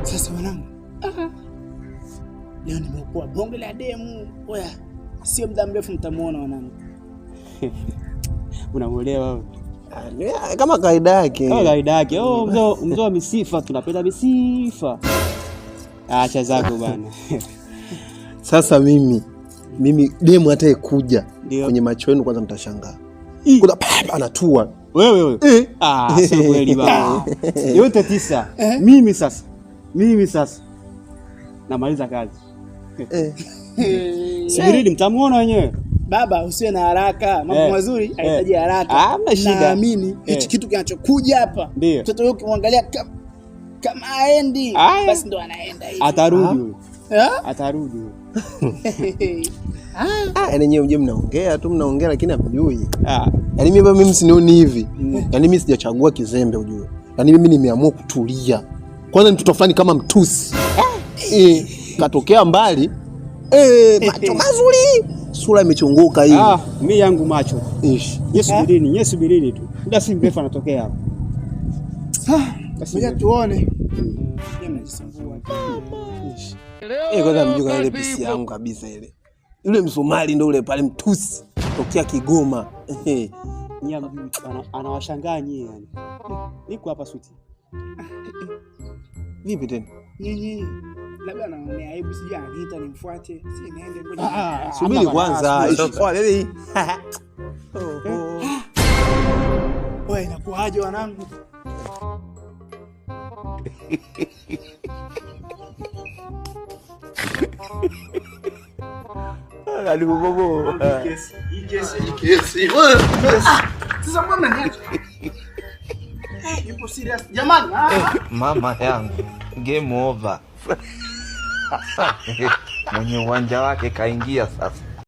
Sasa wanangu. Leo nimekuwa bonge la demu. Oya, sio muda mrefu mtamuona wanangu. Unamuelewa wewe? Kama kaida yake. Kama kaida yake. Mzee wa misifa, tunapenda misifa. Acha zako bwana. Sasa mimi demu hata kuja kwenye macho yenu kwanza mtashangaa. Kuna anatua. Wewe. Sio kweli bwana. Yote 9. Mimi sasa namaliza kazi. Subirini mtamuona wenyewe. Baba, usiwe na haraka. Mambo mazuri hayahitaji haraka. Hamna shida. Naamini hichi kitu kinachokuja hapa. Mtoto yule ukimwangalia kama aendi, basi ndo anaenda hivi. Atarudi. Atarudi. Yaani nyewe mnaongea lakini hamjui. Yaani mimi sinioni hivi. Yaani mimi sijachagua kizembe ujue. Yaani mimi nimeamua kutulia. Kwanza ni mtoto fulani kama mtusi. Katokea mbali. Macho mazuri. Sura imechongoka hii. Mimi yangu macho. Yesu birini tu. Muda si mrefu anatokea hapo. Ngoja tuone. Kwanza mjuka ile pisi yangu kabisa ile. Yule Msomali ndo ule pale mtusi. Tokea Kigoma. Nyama anawashangaa nyie yani. Niko hapa suti. Vipi tena? Nyinyi labda naonea aibu sija aniita nimfuate. Si niende ngoja. Subiri kwanza. Baby. Wewe inakuaje wanangu? Alibobo. Kesi. Sasa mbona mnaniacha? Yupo serious. Jamani, mama yangu. Game over. Mwenye uwanja wake kaingia sasa.